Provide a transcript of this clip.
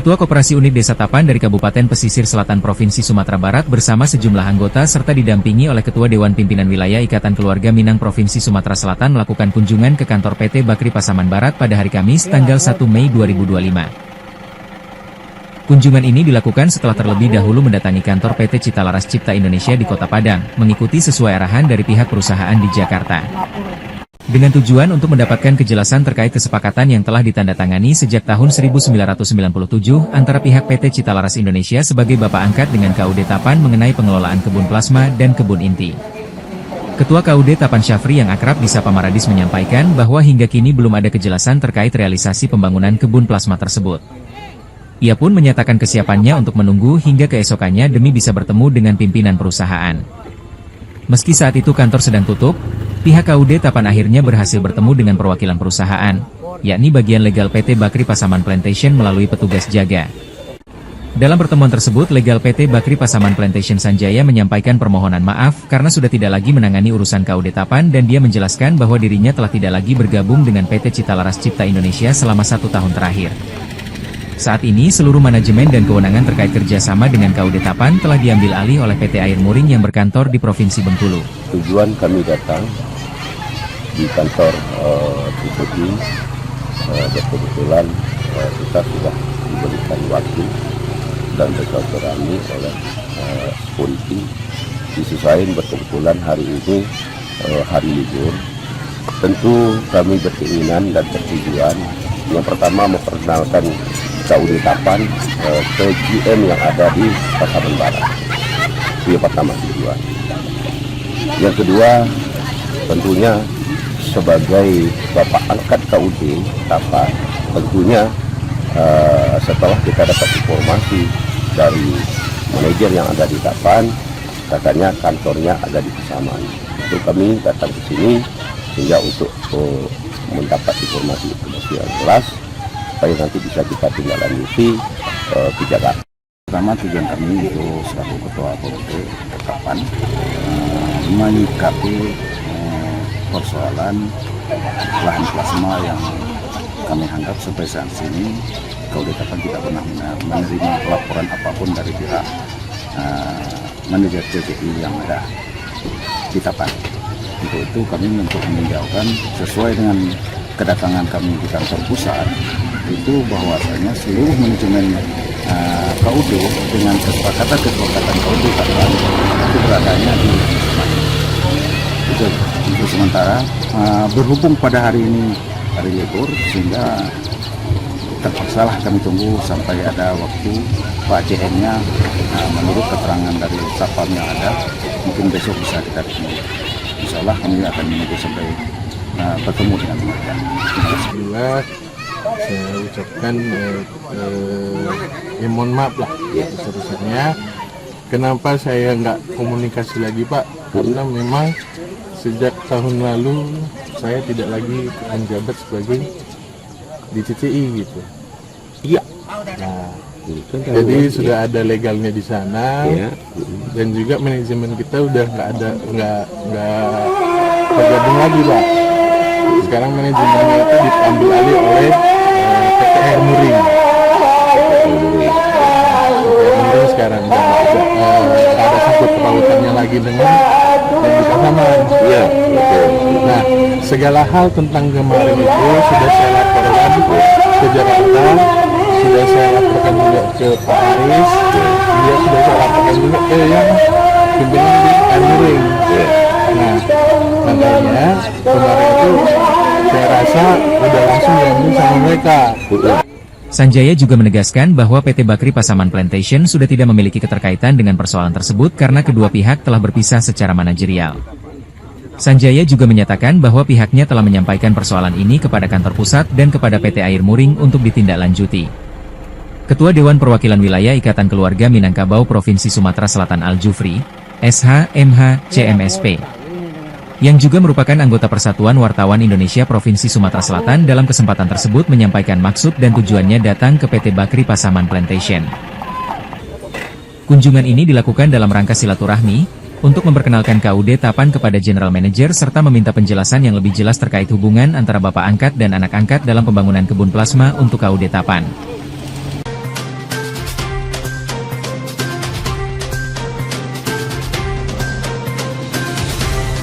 Ketua Koperasi Unit Desa Tapan dari Kabupaten Pesisir Selatan Provinsi Sumatera Barat bersama sejumlah anggota serta didampingi oleh Ketua Dewan Pimpinan Wilayah Ikatan Keluarga Minang Provinsi Sumatera Selatan melakukan kunjungan ke kantor PT Bakri Pasaman Barat pada hari Kamis tanggal 1 Mei 2025. Kunjungan ini dilakukan setelah terlebih dahulu mendatangi kantor PT Citalaras Cipta Indonesia di Kota Padang, mengikuti sesuai arahan dari pihak perusahaan di Jakarta. Dengan tujuan untuk mendapatkan kejelasan terkait kesepakatan yang telah ditandatangani sejak tahun 1997 antara pihak PT Citalaras Indonesia sebagai bapak angkat dengan KUD Tapan mengenai pengelolaan kebun plasma dan kebun inti. Ketua KUD Tapan Syafri yang akrab disapa Maradis menyampaikan bahwa hingga kini belum ada kejelasan terkait realisasi pembangunan kebun plasma tersebut. Ia pun menyatakan kesiapannya untuk menunggu hingga keesokannya demi bisa bertemu dengan pimpinan perusahaan. Meski saat itu kantor sedang tutup, pihak KUD Tapan akhirnya berhasil bertemu dengan perwakilan perusahaan, yakni bagian legal PT Bakri Pasaman Plantation melalui petugas jaga. Dalam pertemuan tersebut, legal PT Bakri Pasaman Plantation Sanjaya menyampaikan permohonan maaf karena sudah tidak lagi menangani urusan KUD Tapan dan dia menjelaskan bahwa dirinya telah tidak lagi bergabung dengan PT Citalaras Cipta Indonesia selama 1 tahun terakhir. Saat ini seluruh manajemen dan kewenangan terkait kerjasama dengan KUD Tapan telah diambil alih oleh PT Air Muring yang berkantor di Provinsi Bengkulu. Tujuan kami datang di kantor PTI, kebetulan kita sudah diberikan waktu dan bersilaturahmi oleh security. Disesuaikan kebetulan hari ini hari libur. Tentu kami berkeinginan dan bertujuan yang pertama memperkenalkan KUD Tapan ke GM yang ada di Pasaman Barat. Itu yang pertama tujuan. Yang kedua, tentunya sebagai bapak angkat KUD Tapan, tentunya setelah kita dapat informasi dari manajer yang ada di Tapan, katanya kantornya ada di Pasaman. Itu kami datang ke sini sehingga untuk mendapat informasi yang jelas supaya nanti bisa kita tindak lanjuti ke Jakarta. Pertama tujuan kami itu selaku Ketua KUD Tapan menyikapi persoalan lahan plasma yang kami anggap sampai saat ini KUD Tapan tidak pernah menerima laporan apapun dari pihak manajer CCI yang ada di Tapan. Untuk itu kami untuk meninjaukan sesuai dengan kedatangan kami di kantor pusat itu bahwasanya seluruh manajemen KUD dengan kesepakatan KUD Tapan itu beradanya di Semarang. Itu untuk sementara berhubung pada hari ini hari libur sehingga terpaksalah kami tunggu sampai ada waktu Pak JN-nya menurut keterangan dari Satpam yang ada mungkin besok bisa kita ketemu. Insya Allah kami akan menunggu sampai bertemu dengan mereka. Alhamdulillah, saya ucapkan mohon maaf lah sebesar-besarnya. Kenapa saya nggak komunikasi lagi Pak? Karena memang sejak tahun lalu saya tidak lagi menjabat sebagai di CCI gitu. Iya. Nah, jadi sudah ada legalnya di sana dan juga manajemen kita udah nggak tergabung lagi Pak. Sekarang manajemennya itu diambil alih oleh PT Air Muring. Sekarang nggak ada sangkut pautannya lagi dengan yang di Pasaman. Iya. Nah, segala hal tentang kemarin itu sudah saya laporkan ke Jakarta, sudah saya laporkan juga ke Pak Aris, dia sudah saya laporkan juga ke yang pimpinan di Air Muring. Nah, makanya kemarin itu saya rasa udah langsung diambil sama mereka. Sanjaya juga menegaskan bahwa PT Bakri Pasaman Plantation sudah tidak memiliki keterkaitan dengan persoalan tersebut karena kedua pihak telah berpisah secara manajerial. Sanjaya juga menyatakan bahwa pihaknya telah menyampaikan persoalan ini kepada kantor pusat dan kepada PT Air Muring untuk ditindaklanjuti. Ketua Dewan Perwakilan Wilayah Ikatan Keluarga Minangkabau Provinsi Sumatera Selatan Al-Jufri, SH, MH, CMSP, yang juga merupakan anggota Persatuan Wartawan Indonesia Provinsi Sumatera Selatan dalam kesempatan tersebut menyampaikan maksud dan tujuannya datang ke PT Bakri Pasaman Plantation. Kunjungan ini dilakukan dalam rangka silaturahmi, untuk memperkenalkan KUD Tapan kepada General Manager serta meminta penjelasan yang lebih jelas terkait hubungan antara Bapak Angkat dan Anak Angkat dalam pembangunan kebun plasma untuk KUD Tapan.